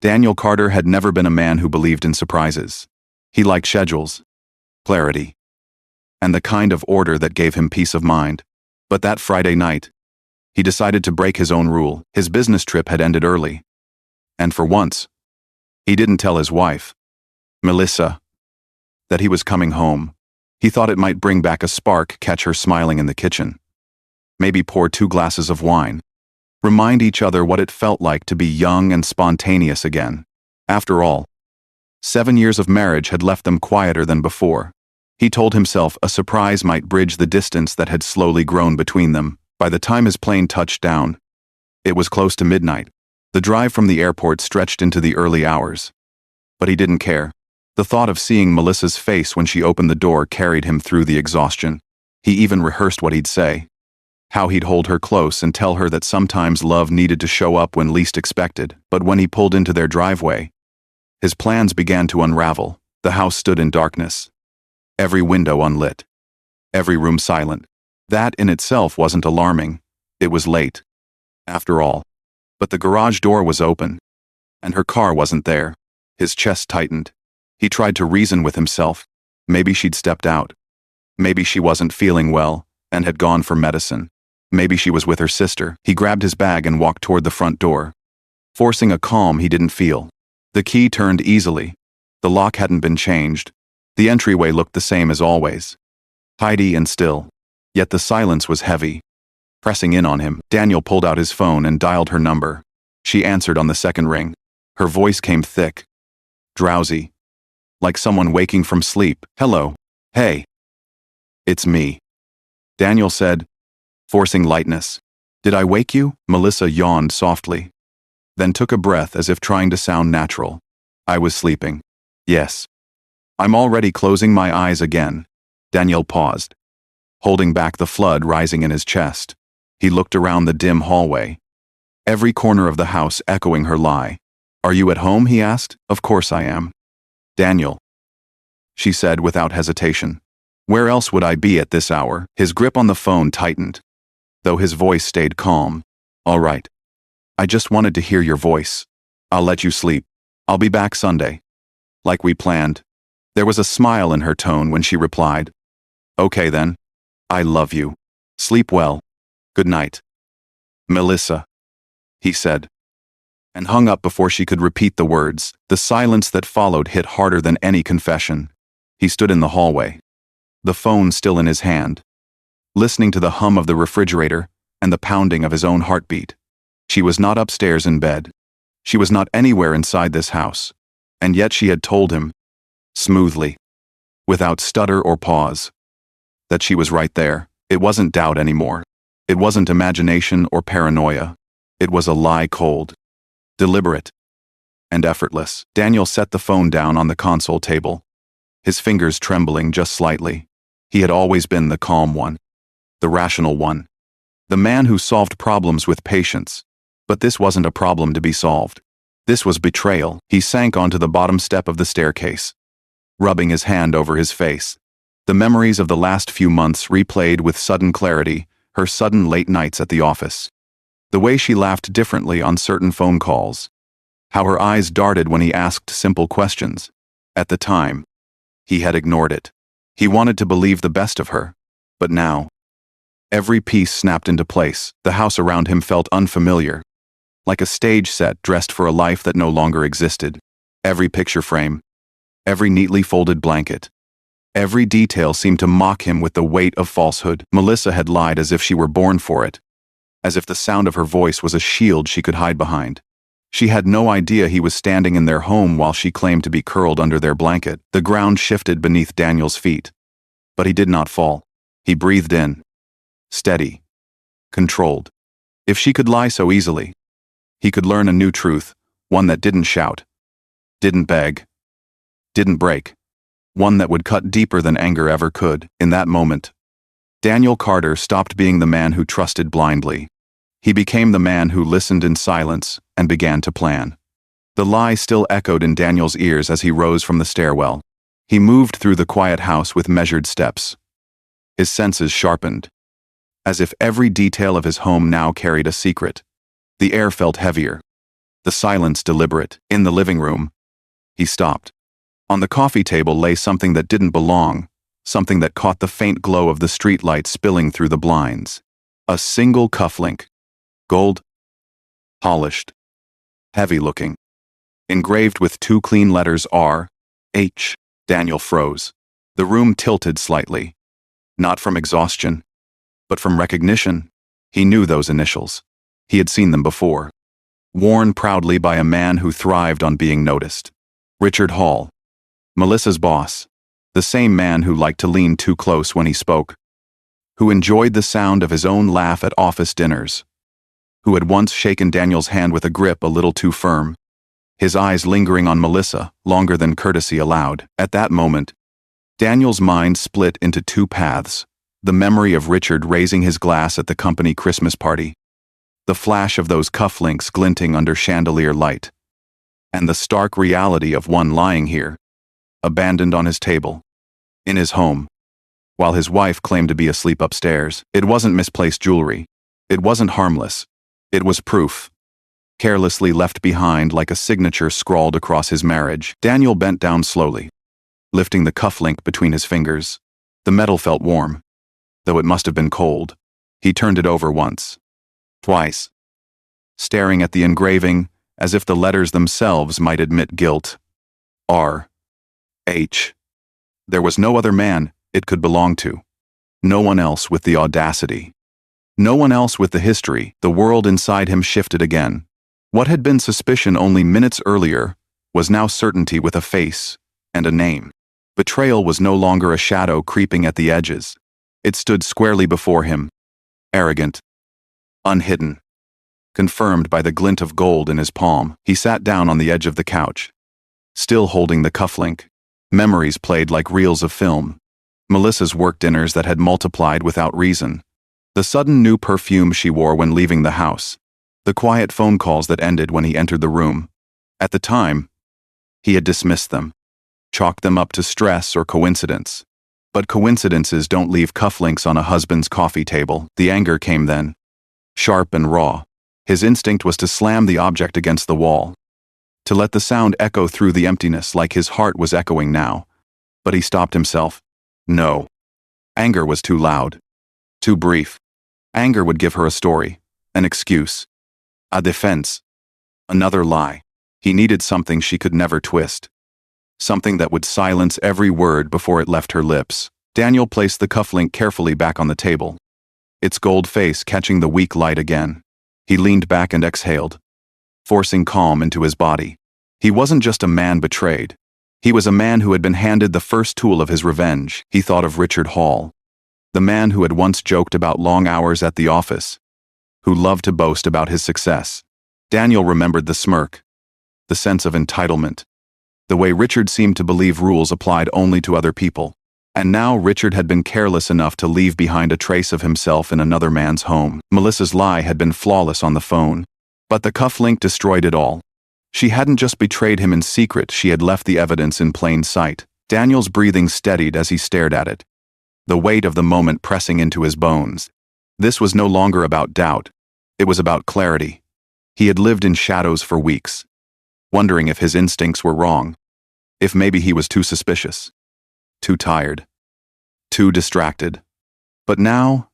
Daniel Carter had never been a man who believed in surprises. He liked schedules, clarity, and the kind of order that gave him peace of mind. But that Friday night, he decided to break his own rule. His business trip had ended early. And for once, he didn't tell his wife, Melissa, that he was coming home. He thought it might bring back a spark, catch her smiling in the kitchen. Maybe pour 2 glasses of wine. Remind each other what it felt like to be young and spontaneous again. After all, 7 years of marriage had left them quieter than before. He told himself a surprise might bridge the distance that had slowly grown between them. By the time his plane touched down, it was close to midnight. The drive from the airport stretched into the early hours. But he didn't care. The thought of seeing Melissa's face when she opened the door carried him through the exhaustion. He even rehearsed what he'd say. How he'd hold her close and tell her that sometimes love needed to show up when least expected. But when he pulled into their driveway, his plans began to unravel. The house stood in darkness. Every window unlit. Every room silent. That in itself wasn't alarming. It was late, after all. But the garage door was open, and her car wasn't there. His chest tightened. He tried to reason with himself. Maybe she'd stepped out. Maybe she wasn't feeling well and had gone for medicine. Maybe she was with her sister. He grabbed his bag and walked toward the front door, forcing a calm he didn't feel. The key turned easily. The lock hadn't been changed. The entryway looked the same as always, tidy and still. Yet the silence was heavy, pressing in on him. Daniel pulled out his phone and dialed her number. She answered on the second ring. Her voice came thick, drowsy, like someone waking from sleep. "Hello. Hey. It's me," Daniel said, forcing lightness. "Did I wake you?" Melissa yawned softly, then took a breath as if trying to sound natural. "I was sleeping." "Yes. I'm already closing my eyes again." Daniel paused, holding back the flood rising in his chest. He looked around the dim hallway, every corner of the house echoing her lie. "Are you at home?" he asked. "Of course I am." "Daniel," she said without hesitation. "Where else would I be at this hour?" His grip on the phone tightened, though his voice stayed calm. "All right. I just wanted to hear your voice. I'll let you sleep. I'll be back Sunday. Like we planned." There was a smile in her tone when she replied, "Okay then. I love you. Sleep well. Good night, Melissa," he said, and hung up before she could repeat the words. The silence that followed hit harder than any confession. He stood in the hallway, the phone still in his hand, listening to the hum of the refrigerator and the pounding of his own heartbeat. She was not upstairs in bed. She was not anywhere inside this house. And yet she had told him, smoothly, without stutter or pause, that she was right there. It wasn't doubt anymore. It wasn't imagination or paranoia. It was a lie, cold, deliberate, and effortless. Daniel set the phone down on the console table, his fingers trembling just slightly. He had always been the calm one, the rational one, the man who solved problems with patience. But this wasn't a problem to be solved. This was betrayal. He sank onto the bottom step of the staircase, rubbing his hand over his face. The memories of the last few months replayed with sudden clarity, her sudden late nights at the office. The way she laughed differently on certain phone calls. How her eyes darted when he asked simple questions. At the time, he had ignored it. He wanted to believe the best of her. But now, every piece snapped into place. The house around him felt unfamiliar, like a stage set dressed for a life that no longer existed. Every picture frame, every neatly folded blanket, every detail seemed to mock him with the weight of falsehood. Melissa had lied as if she were born for it, as if the sound of her voice was a shield she could hide behind. She had no idea he was standing in their home while she claimed to be curled under their blanket. The ground shifted beneath Daniel's feet, but he did not fall. He breathed in, steady, controlled. If she could lie so easily, he could learn a new truth, one that didn't shout, didn't beg, didn't break, one that would cut deeper than anger ever could. In that moment, Daniel Carter stopped being the man who trusted blindly. He became the man who listened in silence and began to plan. The lie still echoed in Daniel's ears as he rose from the stairwell. He moved through the quiet house with measured steps, his senses sharpened, as if every detail of his home now carried a secret. The air felt heavier, the silence deliberate. In the living room, he stopped. On the coffee table lay something that didn't belong, something that caught the faint glow of the streetlight spilling through the blinds. A single cufflink. Gold. Polished. Heavy-looking. Engraved with 2 clean letters R, H. Daniel froze. The room tilted slightly. Not from exhaustion, but from recognition. He knew those initials. He had seen them before. Worn proudly by a man who thrived on being noticed. Richard Hall. Melissa's boss. The same man who liked to lean too close when he spoke. Who enjoyed the sound of his own laugh at office dinners. Who had once shaken Daniel's hand with a grip a little too firm. His eyes lingering on Melissa, longer than courtesy allowed. At that moment, Daniel's mind split into 2 paths. The memory of Richard raising his glass at the company Christmas party. The flash of those cufflinks glinting under chandelier light. And the stark reality of one lying here, abandoned on his table, in his home, while his wife claimed to be asleep upstairs. It wasn't misplaced jewelry. It wasn't harmless. It was proof. Carelessly left behind like a signature scrawled across his marriage. Daniel bent down slowly, lifting the cufflink between his fingers. The metal felt warm, though it must have been cold. He turned it over once, twice, staring at the engraving as if the letters themselves might admit guilt. R. H. There was no other man it could belong to. No one else with the audacity. No one else with the history. The world inside him shifted again. What had been suspicion only minutes earlier was now certainty with a face and a name. Betrayal was no longer a shadow creeping at the edges. It stood squarely before him, arrogant, unhidden, confirmed by the glint of gold in his palm. He sat down on the edge of the couch, still holding the cufflink. Memories played like reels of film. Melissa's work dinners that had multiplied without reason. The sudden new perfume she wore when leaving the house. The quiet phone calls that ended when he entered the room. At the time, he had dismissed them, chalked them up to stress or coincidence. But coincidences don't leave cufflinks on a husband's coffee table. The anger came then, sharp and raw. His instinct was to slam the object against the wall, to let the sound echo through the emptiness like his heart was echoing now. But he stopped himself. No. Anger was too loud, too brief. Anger would give her a story, an excuse, a defense, another lie. He needed something she could never twist. Something that would silence every word before it left her lips. Daniel placed the cufflink carefully back on the table, its gold face catching the weak light again. He leaned back and exhaled, forcing calm into his body. He wasn't just a man betrayed. He was a man who had been handed the first tool of his revenge. He thought of Richard Hall, the man who had once joked about long hours at the office, who loved to boast about his success. Daniel remembered the smirk, the sense of entitlement, the way Richard seemed to believe rules applied only to other people. And now Richard had been careless enough to leave behind a trace of himself in another man's home. Melissa's lie had been flawless on the phone, but the cufflink destroyed it all. She hadn't just betrayed him in secret, she had left the evidence in plain sight. Daniel's breathing steadied as he stared at it, the weight of the moment pressing into his bones. This was no longer about doubt. It was about clarity. He had lived in shadows for weeks, wondering if his instincts were wrong, if maybe he was too suspicious, too tired, too distracted. But now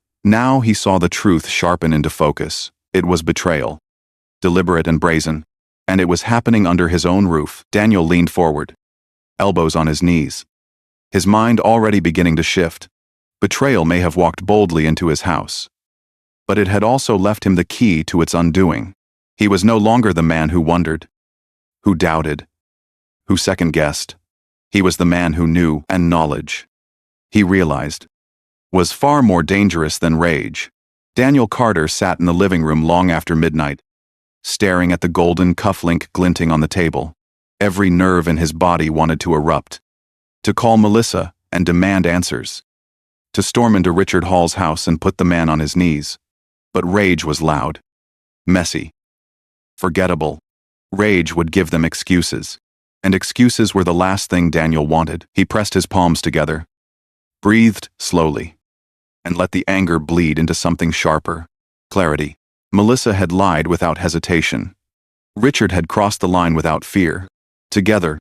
he saw the truth sharpen into focus. It was betrayal, deliberate and brazen, and it was happening under his own roof. Daniel leaned forward, elbows on his knees, his mind already beginning to shift. Betrayal may have walked boldly into his house, but it had also left him the key to its undoing. He was no longer the man who wondered, who doubted, who second-guessed. He was the man who knew, and knowledge, he realized, was far more dangerous than rage. Daniel Carter sat in the living room long after midnight, staring at the golden cufflink glinting on the table. Every nerve in his body wanted to erupt, to call Melissa and demand answers, to storm into Richard Hall's house and put the man on his knees. But rage was loud, messy, forgettable. Rage would give them excuses, and excuses were the last thing Daniel wanted. He pressed his palms together, breathed slowly, and let the anger bleed into something sharper, clarity. Melissa had lied without hesitation. Richard had crossed the line without fear. Together,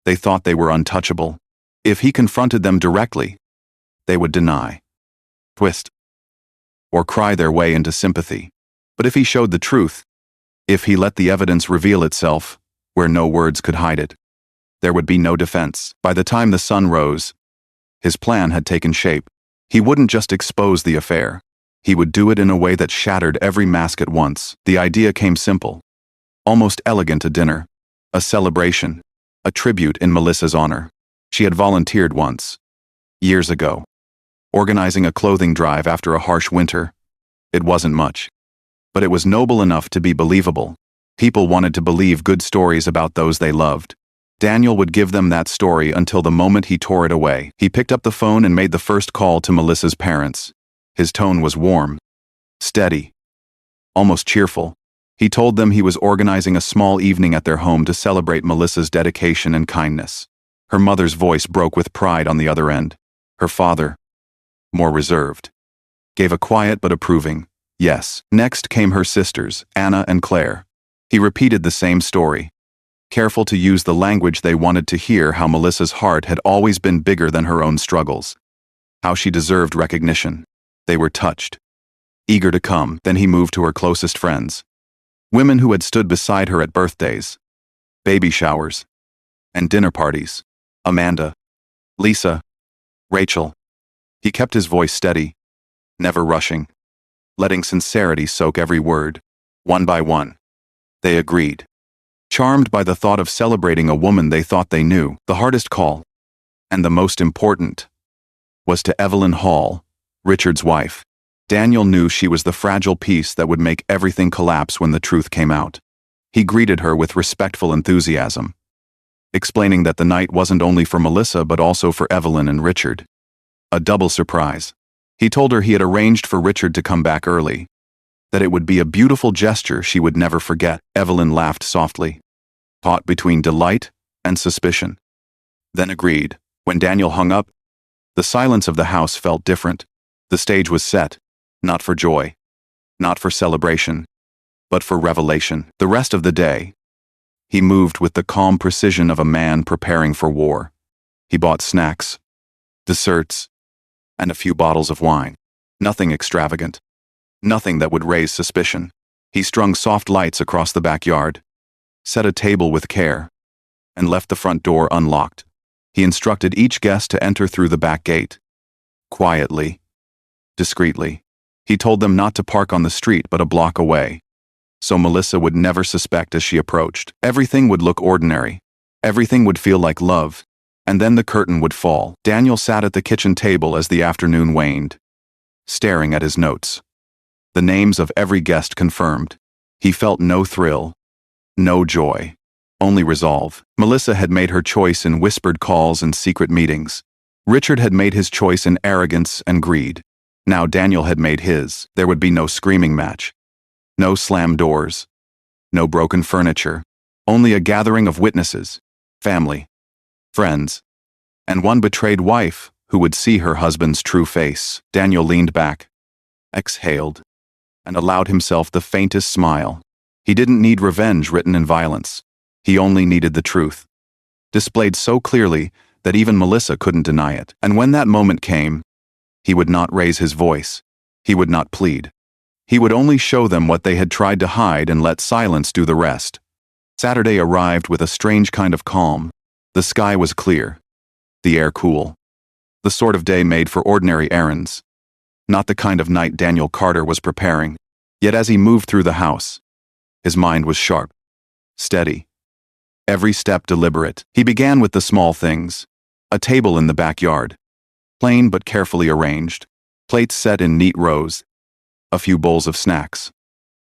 they thought they were untouchable. If he confronted them directly, they would deny, twist, or cry their way into sympathy. But if he showed the truth, if he let the evidence reveal itself, where no words could hide it, there would be no defense. By the time the sun rose, his plan had taken shape. He wouldn't just expose the affair. He would do it in a way that shattered every mask at once. The idea came simple, almost elegant: a dinner, a celebration, a tribute in Melissa's honor. She had volunteered once, years ago, organizing a clothing drive after a harsh winter. It wasn't much, but it was noble enough to be believable. People wanted to believe good stories about those they loved. Daniel would give them that story until the moment he tore it away. He picked up the phone and made the first call to Melissa's parents. His tone was warm, steady, almost cheerful. He told them he was organizing a small evening at their home to celebrate Melissa's dedication and kindness. Her mother's voice broke with pride on the other end. Her father, more reserved, gave a quiet but approving yes. Next came her sisters, Anna and Claire. He repeated the same story, careful to use the language they wanted to hear: how Melissa's heart had always been bigger than her own struggles, how she deserved recognition. They were touched, eager to come. Then he moved to her closest friends, women who had stood beside her at birthdays, baby showers, and dinner parties: Amanda, Lisa, Rachel. He kept his voice steady, never rushing, letting sincerity soak every word. One by one, they agreed, charmed by the thought of celebrating a woman they thought they knew. The hardest call, and the most important, was to Evelyn Hall, Richard's wife. Daniel knew she was the fragile piece that would make everything collapse when the truth came out. He greeted her with respectful enthusiasm, explaining that the night wasn't only for Melissa but also for Evelyn and Richard. A double surprise. He told her he had arranged for Richard to come back early, that it would be a beautiful gesture she would never forget. Evelyn laughed softly, caught between delight and suspicion, then agreed. When Daniel hung up, the silence of the house felt different. The stage was set, not for joy, not for celebration, but for revelation. The rest of the day, he moved with the calm precision of a man preparing for war. He bought snacks, desserts, and a few bottles of wine. Nothing extravagant, nothing that would raise suspicion. He strung soft lights across the backyard, set a table with care, and left the front door unlocked. He instructed each guest to enter through the back gate, quietly, discreetly. He told them not to park on the street but a block away, so Melissa would never suspect as she approached. Everything would look ordinary. Everything would feel like love. And then the curtain would fall. Daniel sat at the kitchen table as the afternoon waned, staring at his notes. The names of every guest confirmed. He felt no thrill, no joy, only resolve. Melissa had made her choice in whispered calls and secret meetings. Richard had made his choice in arrogance and greed. Now Daniel had made his. There would be no screaming match, no slammed doors, no broken furniture, only a gathering of witnesses, family, friends, and one betrayed wife who would see her husband's true face. Daniel leaned back, exhaled, and allowed himself the faintest smile. He didn't need revenge written in violence. He only needed the truth, displayed so clearly that even Melissa couldn't deny it. And when that moment came, he would not raise his voice. He would not plead. He would only show them what they had tried to hide and let silence do the rest. Saturday arrived with a strange kind of calm. The sky was clear, the air cool, the sort of day made for ordinary errands, not the kind of night Daniel Carter was preparing. Yet as he moved through the house, his mind was sharp, steady, every step deliberate. He began with the small things: a table in the backyard, plain but carefully arranged, plates set in neat rows, a few bowls of snacks,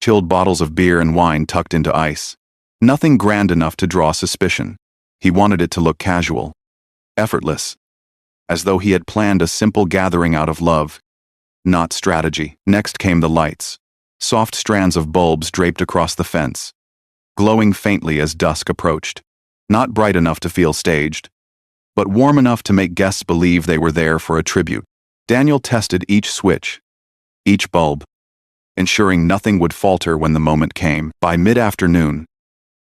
chilled bottles of beer and wine tucked into ice. Nothing grand enough to draw suspicion. He wanted it to look casual, effortless, as though he had planned a simple gathering out of love, not strategy. Next came the lights, soft strands of bulbs draped across the fence, glowing faintly as dusk approached. Not bright enough to feel staged, but warm enough to make guests believe they were there for a tribute. Daniel tested each switch, each bulb, ensuring nothing would falter when the moment came. By mid-afternoon,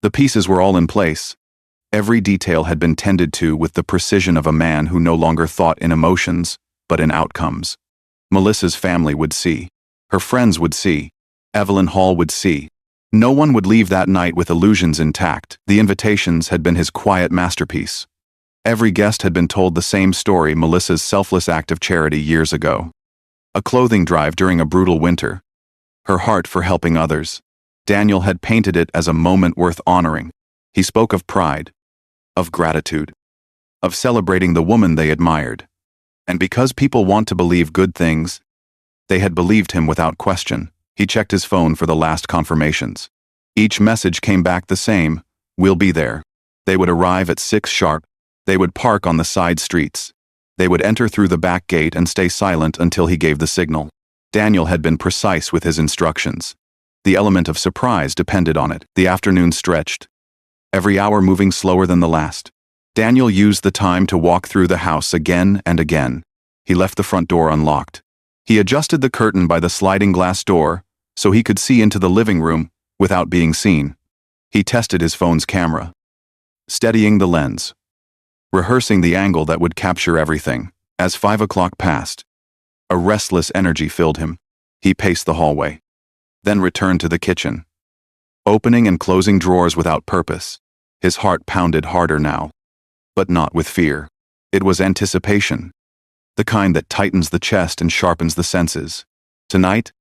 the pieces were all in place. Every detail had been tended to with the precision of a man who no longer thought in emotions, but in outcomes. Melissa's family would see. Her friends would see. Evelyn Hall would see. No one would leave that night with illusions intact. The invitations had been his quiet masterpiece. Every guest had been told the same story: Melissa's selfless act of charity years ago. A clothing drive during a brutal winter. Her heart for helping others. Daniel had painted it as a moment worth honoring. He spoke of pride, of gratitude, of celebrating the woman they admired. And because people want to believe good things, they had believed him without question. He checked his phone for the last confirmations. Each message came back the same: "We'll be there." They would arrive at 6 sharp. They would park on the side streets. They would enter through the back gate and stay silent until he gave the signal. Daniel had been precise with his instructions. The element of surprise depended on it. The afternoon stretched, every hour moving slower than the last. Daniel used the time to walk through the house again and again. He left the front door unlocked. He adjusted the curtain by the sliding glass door so he could see into the living room without being seen. He tested his phone's camera, steadying the lens, rehearsing the angle that would capture everything. As 5 o'clock passed, a restless energy filled him. He paced the hallway, then returned to the kitchen, opening and closing drawers without purpose. His heart pounded harder now, but not with fear. It was anticipation, the kind that tightens the chest and sharpens the senses. Tonight,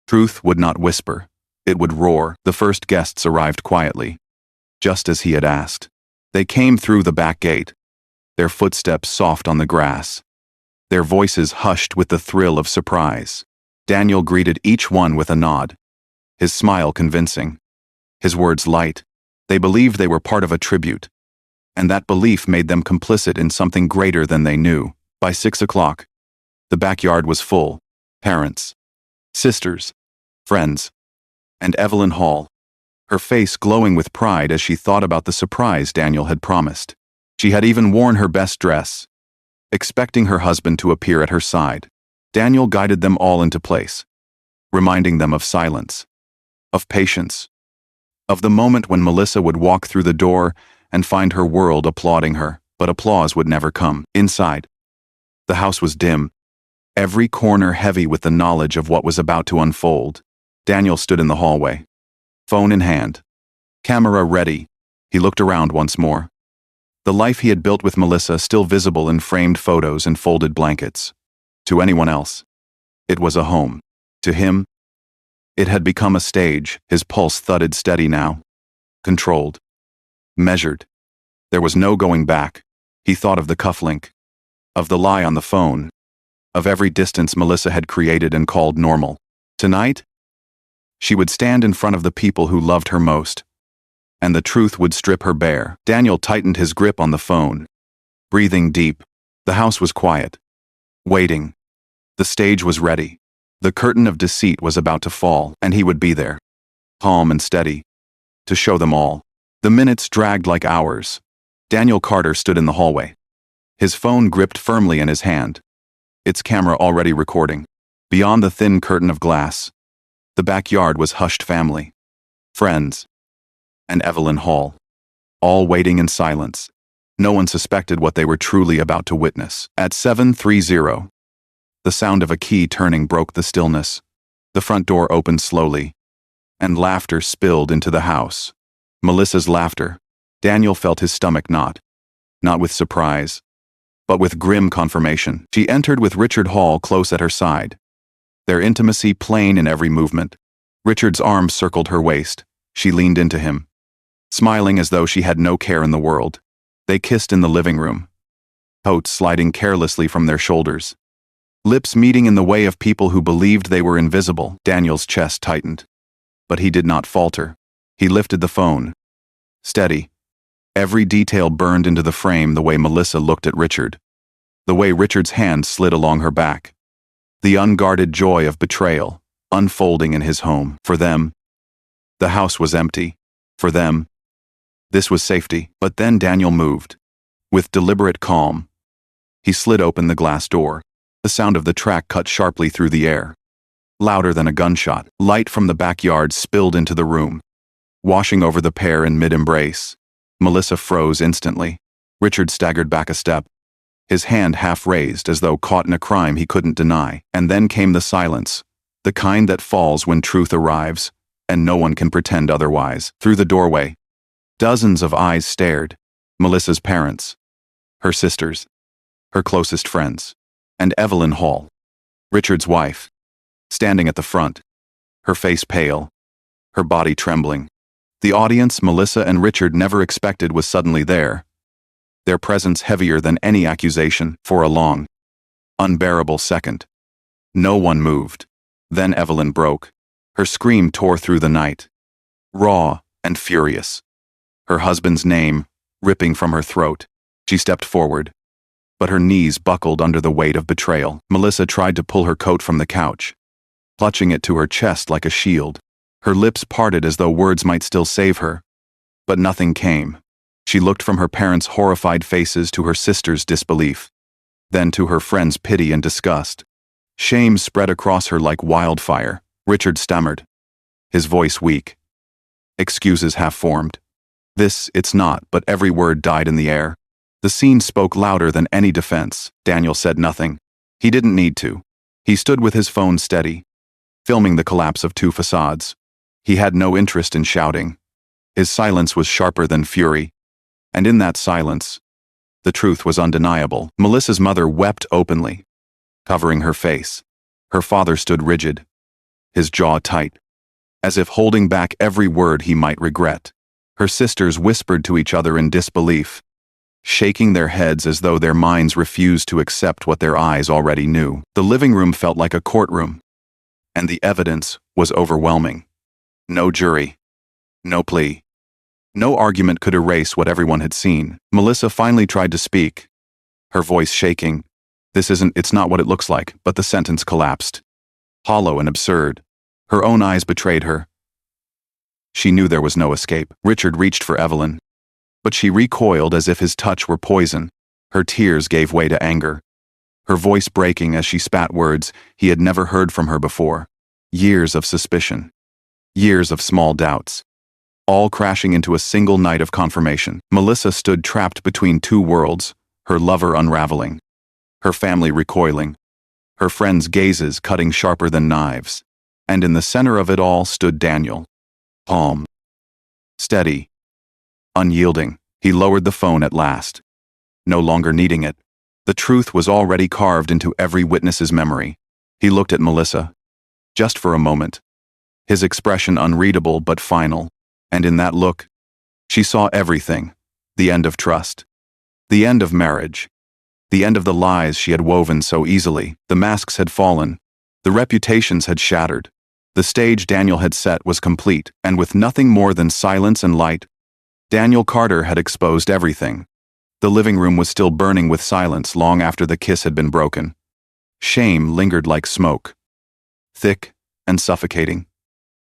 truth would not whisper, it would roar. The first guests arrived quietly, just as he had asked. They came through the back gate, their footsteps soft on the grass, their voices hushed with the thrill of surprise. Daniel greeted each one with a nod, his smile convincing, his words light. They believed they were part of a tribute, and that belief made them complicit in something greater than they knew. By 6 o'clock, the backyard was full. Parents, sisters, friends, and Evelyn Hall, her face glowing with pride as she thought about the surprise Daniel had promised. She had even worn her best dress, expecting her husband to appear at her side. Daniel guided them all into place, reminding them of silence, of patience, of the moment when Melissa would walk through the door and find her world applauding her. But applause would never come. Inside, the house was dim, every corner heavy with the knowledge of what was about to unfold. Daniel stood in the hallway, phone in hand, camera ready. He looked around once more. The life he had built with Melissa still visible in framed photos and folded blankets. To anyone else, it was a home. To him, it had become a stage. His pulse thudded steady now, controlled, measured. There was no going back. He thought of the cufflink, of the lie on the phone, of every distance Melissa had created and called normal. Tonight, she would stand in front of the people who loved her most, and the truth would strip her bare. Daniel tightened his grip on the phone, breathing deep. The house was quiet, waiting. The stage was ready. The curtain of deceit was about to fall, and he would be there, calm and steady, to show them all. The minutes dragged like hours. Daniel Carter stood in the hallway, his phone gripped firmly in his hand, its camera already recording. Beyond the thin curtain of glass, the backyard was hushed: family, friends, and Evelyn Hall, all waiting in silence. No one suspected what they were truly about to witness. At 7:30, the sound of a key turning broke the stillness. The front door opened slowly, and laughter spilled into the house. Melissa's laughter. Daniel felt his stomach knot, not with surprise, but with grim confirmation. She entered with Richard Hall close at her side, their intimacy plain in every movement. Richard's arm circled her waist. She leaned into him, smiling as though she had no care in the world. They kissed in the living room, coats sliding carelessly from their shoulders, lips meeting in the way of people who believed they were invisible. Daniel's chest tightened, but he did not falter. He lifted the phone, steady. Every detail burned into the frame: the way Melissa looked at Richard, the way Richard's hand slid along her back, the unguarded joy of betrayal unfolding in his home. For them, the house was empty. For them, this was safety. But then Daniel moved. With deliberate calm, he slid open the glass door. The sound of the track cut sharply through the air. louder than a gunshot. Light from the backyard spilled into the room, washing over the pair in mid-embrace. Melissa froze instantly. Richard staggered back a step, his hand half raised as though caught in a crime he couldn't deny. And then came the silence, the kind that falls when truth arrives, and no one can pretend otherwise. Through the doorway, dozens of eyes stared. Melissa's parents, her sisters, her closest friends, and Evelyn Hall, Richard's wife, standing at the front, her face pale, her body trembling. The audience Melissa and Richard never expected was suddenly there, their presence heavier than any accusation. For a long, unbearable second, no one moved. Then Evelyn broke. Her scream tore through the night, raw and furious, her husband's name ripping from her throat. She stepped forward, but her knees buckled under the weight of betrayal. Melissa tried to pull her coat from the couch, clutching it to her chest like a shield. Her lips parted as though words might still save her, but nothing came. She looked from her parents' horrified faces to her sister's disbelief, then to her friends' pity and disgust. Shame spread across her like wildfire. Richard stammered, his voice weak, excuses half-formed. It's not, but every word died in the air. The scene spoke louder than any defense. Daniel said nothing. He didn't need to. He stood with his phone steady, filming the collapse of two facades. He had no interest in shouting. His silence was sharper than fury, and in that silence, the truth was undeniable. Melissa's mother wept openly, covering her face. Her father stood rigid, his jaw tight, as if holding back every word he might regret. Her sisters whispered to each other in disbelief, shaking their heads as though their minds refused to accept what their eyes already knew. The living room felt like a courtroom, and the evidence was overwhelming. No jury, no plea, no argument could erase what everyone had seen. Melissa finally tried to speak, her voice shaking. It's not what it looks like, but the sentence collapsed, hollow and absurd. Her own eyes betrayed her. She knew there was no escape. Richard reached for Evelyn, but she recoiled as if his touch were poison. Her tears gave way to anger, her voice breaking as she spat words he had never heard from her before. Years of suspicion, years of small doubts, all crashing into a single night of confirmation. Melissa stood trapped between two worlds, her lover unraveling, her family recoiling, her friends' gazes cutting sharper than knives. And in the center of it all stood Daniel, calm, steady, unyielding. He lowered the phone at last, no longer needing it. The truth was already carved into every witness's memory. He looked at Melissa, just for a moment, his expression unreadable but final, and in that look, she saw everything: the end of trust, the end of marriage, the end of the lies she had woven so easily. The masks had fallen, the reputations had shattered. The stage Daniel had set was complete, and with nothing more than silence and light, Daniel Carter had exposed everything. The living room was still burning with silence long after the kiss had been broken. Shame lingered like smoke, thick and suffocating.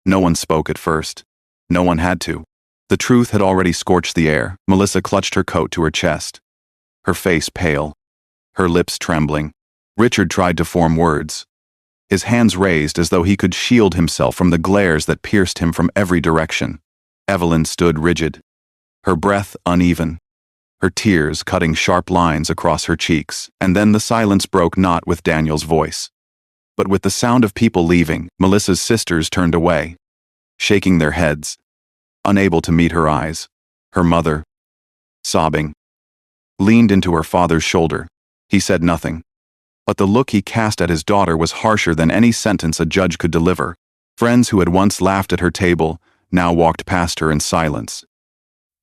No one spoke at first. No one had to. The truth had already scorched the air. Melissa clutched her coat to her chest, her face pale, her lips trembling. Richard tried to form words, his hands raised as though he could shield himself from the glares that pierced him from every direction. Evelyn stood rigid, her breath uneven, her tears cutting sharp lines across her cheeks. And then the silence broke not with Daniel's voice, but with the sound of people leaving. Melissa's sisters turned away, shaking their heads, unable to meet her eyes. Her mother, sobbing, leaned into her father's shoulder. He said nothing, but the look he cast at his daughter was harsher than any sentence a judge could deliver. Friends who had once laughed at her table now walked past her in silence,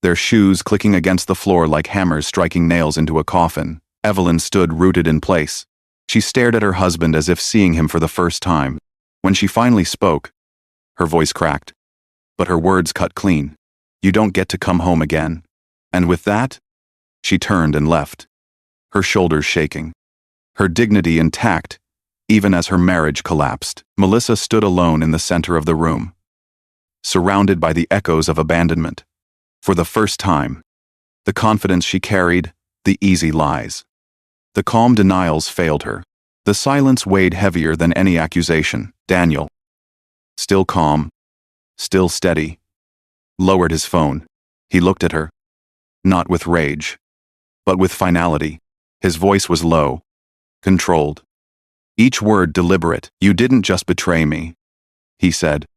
their shoes clicking against the floor like hammers striking nails into a coffin. Evelyn stood rooted in place. She stared at her husband as if seeing him for the first time. When she finally spoke, her voice cracked, but her words cut clean. "You don't get to come home again." And with that, she turned and left, her shoulders shaking, her dignity intact, even as her marriage collapsed. Melissa stood alone in the center of the room, surrounded by the echoes of abandonment. For the first time, the confidence she carried, the easy lies, the calm denials failed her. The silence weighed heavier than any accusation. Daniel, still calm, still steady, lowered his phone. He looked at her, not with rage, but with finality. His voice was low, controlled, each word deliberate. "You didn't just betray me," he said.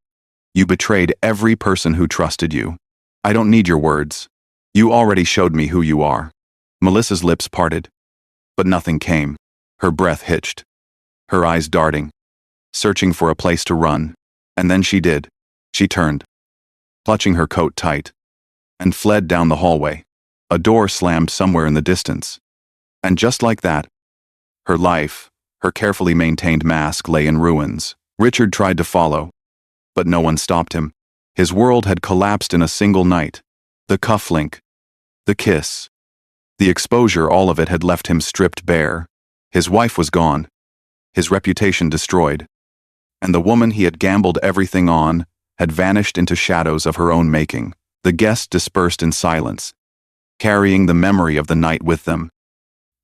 "You betrayed every person who trusted you. I don't need your words. You already showed me who you are." Melissa's lips parted, but nothing came. Her breath hitched, her eyes darting, searching for a place to run. And then she did. She turned, clutching her coat tight, and fled down the hallway. A door slammed somewhere in the distance. And just like that, her life, her carefully maintained mask, lay in ruins. Richard tried to follow, but no one stopped him. His world had collapsed in a single night. The cufflink, the kiss, the exposure, all of it had left him stripped bare. His wife was gone, his reputation destroyed, and the woman he had gambled everything on had vanished into shadows of her own making. The guests dispersed in silence, carrying the memory of the night with them,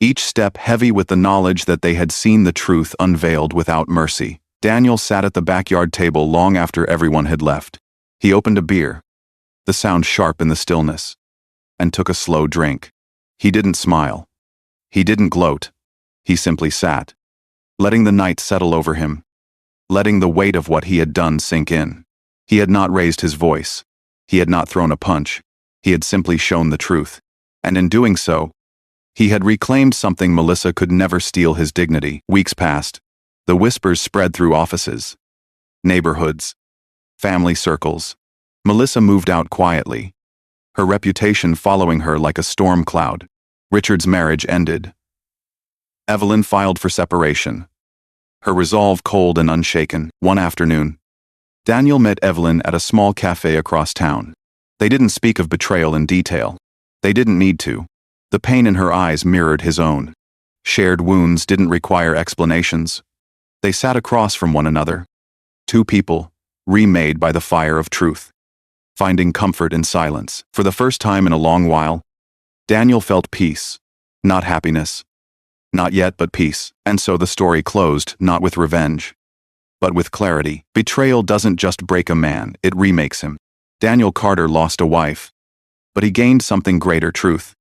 each step heavy with the knowledge that they had seen the truth unveiled without mercy. Daniel sat at the backyard table long after everyone had left. He opened a beer, the sound sharp in the stillness, and took a slow drink. He didn't smile. He didn't gloat. He simply sat, letting the night settle over him, letting the weight of what he had done sink in. He had not raised his voice. He had not thrown a punch. He had simply shown the truth. And in doing so, he had reclaimed something Melissa could never steal: his dignity. Weeks passed. The whispers spread through offices, neighborhoods, family circles. Melissa moved out quietly, her reputation following her like a storm cloud. Richard's marriage ended. Evelyn filed for separation, her resolve cold and unshaken. One afternoon, Daniel met Evelyn at a small cafe across town. They didn't speak of betrayal in detail. They didn't need to. The pain in her eyes mirrored his own. Shared wounds didn't require explanations. They sat across from one another, two people, remade by the fire of truth, finding comfort in silence. For the first time in a long while, Daniel felt peace, not happiness. Not yet, but peace. And so the story closed, not with revenge, but with clarity. Betrayal doesn't just break a man, it remakes him. Daniel Carter lost a wife, but he gained something greater: truth,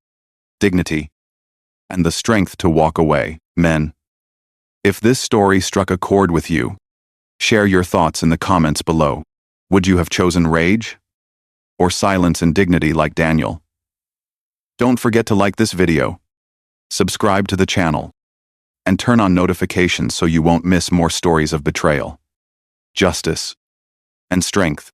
dignity, and the strength to walk away. Men, if this story struck a chord with you, share your thoughts in the comments below. Would you have chosen rage or silence and dignity like Daniel? Don't forget to like this video, subscribe to the channel, and turn on notifications so you won't miss more stories of betrayal, justice, and strength.